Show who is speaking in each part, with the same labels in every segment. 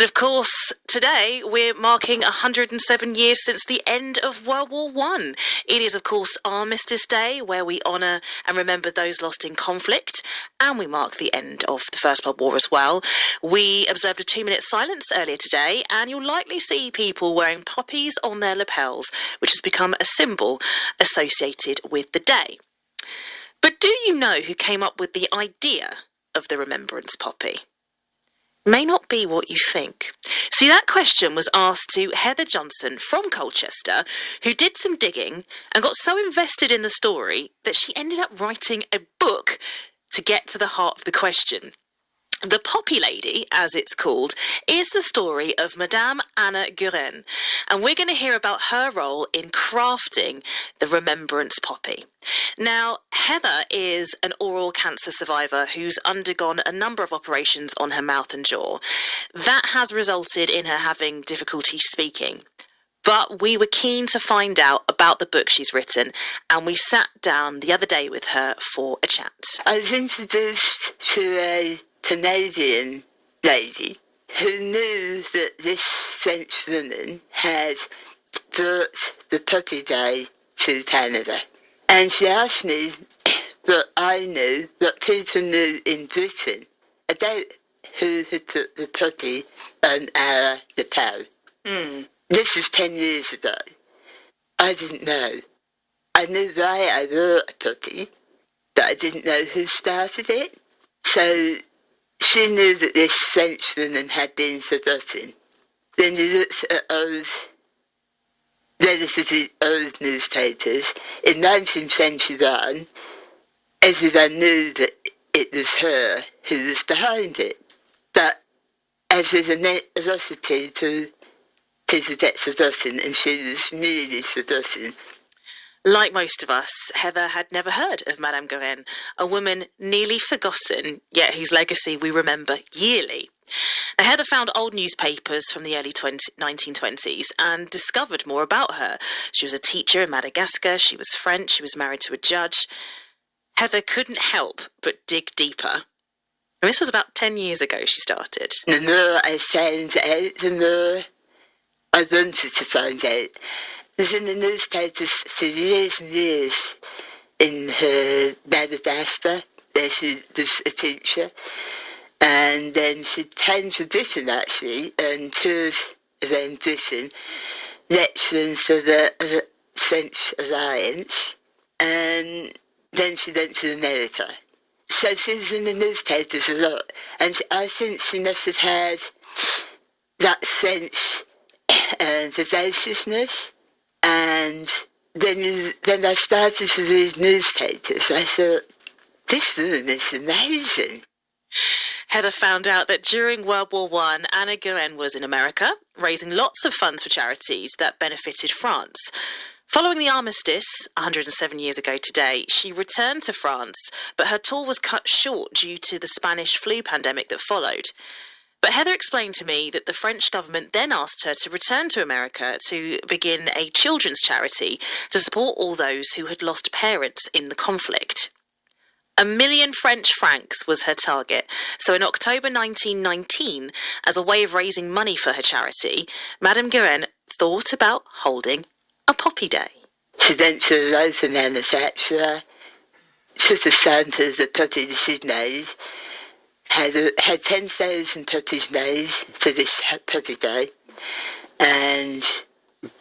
Speaker 1: But of course, today we're marking 107 years since the end of World War I. It is, of course, Armistice Day, where we honour and remember those lost in conflict, and we mark the end of the First World War as well. We observed a 2-minute silence earlier today, and you'll likely see people wearing poppies on their lapels, which has become a symbol associated with the day. But do you know who came up with the idea of the Remembrance poppy? May not be what you think. See, that question was asked to Heather Johnson from Colchester, who did some digging and got so invested in the story that she ended up writing a book to get to the heart of the question. The Poppy Lady, as it's called, is the story of Madame Anna Guerin, and we're going to hear about her role in crafting the Remembrance poppy. Now, Heather is an oral cancer survivor who's undergone a number of operations on her mouth and jaw. That has resulted in her having difficulty speaking. But we were keen to find out about the book she's written, and we sat down the other day with her for a chat.
Speaker 2: I was introduced to a Canadian lady who knew that this French woman had brought the puppy day to Canada. And she asked me what I knew, what people knew in Britain about who had put the puppy on our lapel. This was 10 years ago. I didn't know. I knew why I wore a puppy, but I didn't know who started it. So she knew that this French woman had been forgotten. Then you looked at relatively old newspapers. In 1921, everyone knew that it was her who was behind it. But as with a lot of people get forgotten, and she was really forgotten.
Speaker 1: Like most of us, Heather had never heard of Madame Guerin, a woman nearly forgotten, yet whose legacy we remember yearly. Now, Heather found old newspapers from the early 1920s and discovered more about her. She was a teacher in Madagascar, she was French, she was married to a judge. Heather couldn't help but dig deeper. And this was about 10 years ago she started.
Speaker 2: The more I found out, the more I wanted to find out. I was in the newspapers for years and years in her Madagascar, where she was a teacher. And then she came to Britain, actually, and toured around Britain, lecturing for the French Alliance. And then she went to America. So she was in the newspapers a lot. And I think she must have had that French vivaciousness. And then I started to read newspapers. I thought, this woman is amazing.
Speaker 1: Heather found out that during World War I, Anna Guerin was in America, raising lots of funds for charities that benefited France. Following the armistice, 107 years ago today, she returned to France, but her tour was cut short due to the Spanish flu pandemic that followed. But Heather explained to me that the French government then asked her to return to America to begin a children's charity to support all those who had lost parents in the conflict. 1 million French francs was her target, so in October 1919, as a way of raising money for her charity, Madame Guerin thought about holding a poppy day.
Speaker 2: She went to a local manufacturer, took a sample of the puppy that she'd made, had 10,000 puppies made for this puppy day, and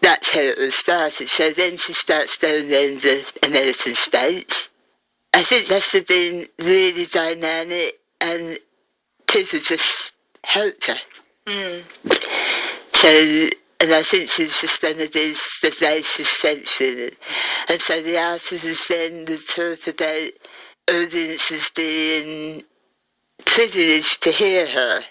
Speaker 2: that's how it was started. So then she starts going around the American states. I think that must have been really dynamic, and people just helped her. So, and I think she's just one of these vivacious French women. And so the artists then would talk about audiences being privileged to hear her.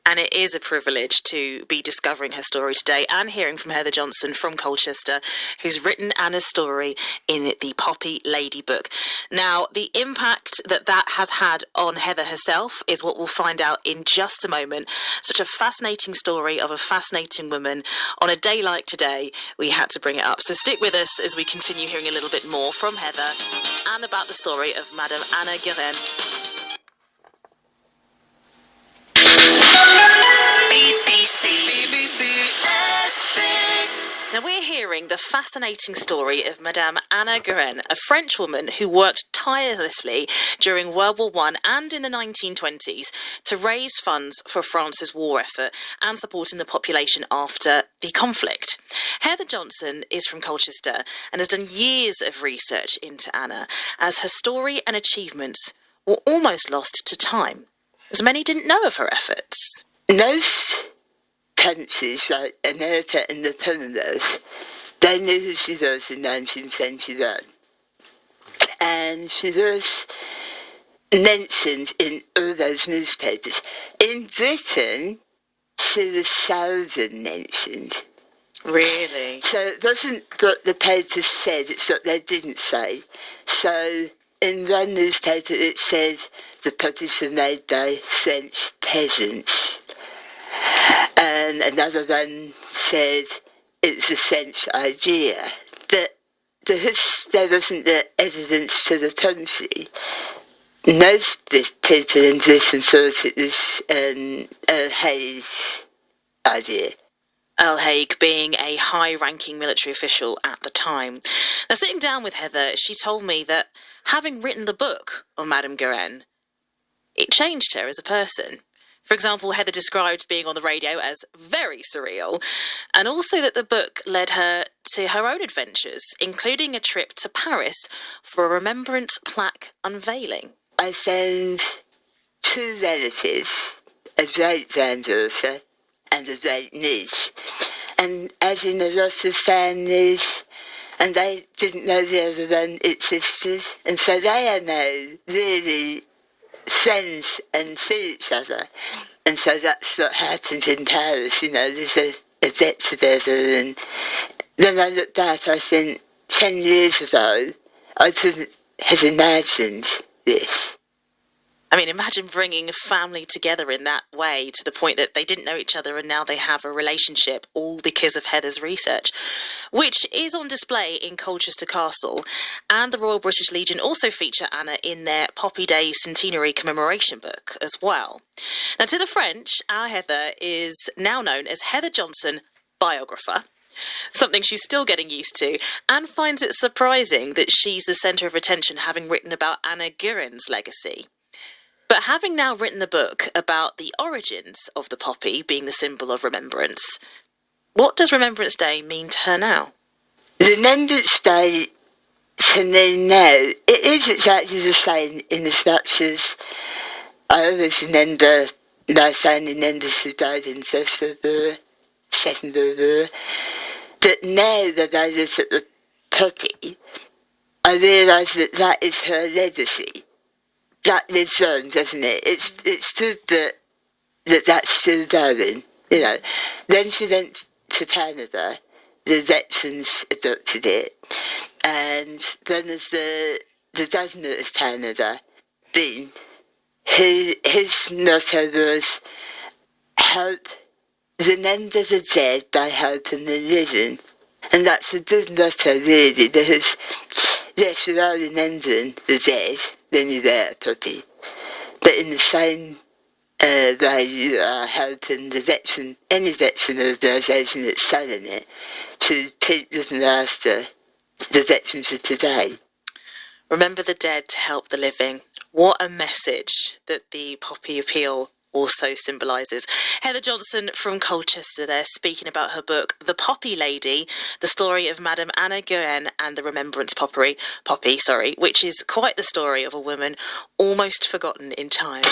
Speaker 1: And it is a privilege to be discovering her story today and hearing from Heather Johnson from Colchester, who's written Anna's story in the Poppy Lady book. Now, the impact that has had on Heather herself is what we'll find out in just a moment. Such a fascinating story of a fascinating woman. On a day like today, we had to bring it up. So stick with us as we continue hearing a little bit more from Heather and about the story of Madame Anna Guerin.
Speaker 3: Beep.
Speaker 1: sharing the fascinating story of Madame Anna Guerin, a French woman who worked tirelessly during World War I and in the 1920s to raise funds for France's war effort and supporting the population after the conflict. Heather Johnson is from Colchester and has done years of research into Anna, as her story and achievements were almost lost to time, as many didn't know of her efforts.
Speaker 2: Most countries like America and the Commonwealth, they knew who she was in 1921. And she was mentioned in all those newspapers. In Britain, she was seldom mentioned.
Speaker 1: Really?
Speaker 2: So it wasn't what the papers said, it's what they didn't say. So in one newspaper it said the puppies were made by French peasants. And another one said it's a French idea. But there wasn't the evidence to the contrary. Most people in Britain thought it was Earl Haig's idea.
Speaker 1: Earl Haig being a high-ranking military official at the time. Now, sitting down with Heather, she told me that having written the book on Madame Guerin, it changed her as a person. For example, Heather described being on the radio as very surreal, and also that the book led her to her own adventures, including a trip to Paris for a Remembrance plaque unveiling.
Speaker 2: I found two relatives, a great-granddaughter and a great-niece, and as in a lot of families, and they didn't know the other one existed, and so they are now really friends and see each other. And so that's what happened in Paris, you know, there's a get together. And when I look back, I think 10 years ago, I couldn't have imagined this.
Speaker 1: I mean, imagine bringing a family together in that way to the point that they didn't know each other and now they have a relationship, all because of Heather's research, which is on display in Colchester Castle. And the Royal British Legion also feature Anna in their Poppy Day Centenary commemoration book as well. Now, to the French, our Heather is now known as Heather Johnson, biographer. Something she's still getting used to, and finds it surprising that she's the centre of attention, having written about Anna Guerin's legacy. But having now written the book about the origins of the poppy being the symbol of remembrance, what does Remembrance Day mean to her now?
Speaker 2: Remembrance Day, to me now, it is exactly the same in as much as I always remember my family members who died in the First World War, Second World War. But now that I look at the poppy, I realise that that is her legacy. That lives on, doesn't it? It's good that's still going, you know. Then she went to Canada, the veterans adopted it, and one of the governor of Canada, Dean, his motto was, remember the dead by helping the living. And that's a good motto, really, because, yes, you are remembering the dead when you wear a puppy, but in the same way you are helping the veteran, any veteran organisation that's selling it, to keep looking after the veterans of today.
Speaker 1: Remember the dead to help the living. What a message that the poppy appeal also symbolises. Heather Johnson from Colchester there, speaking about her book, The Poppy Lady, the story of Madame Anna Guerin and the Remembrance Poppy, which is quite the story of a woman almost forgotten in time.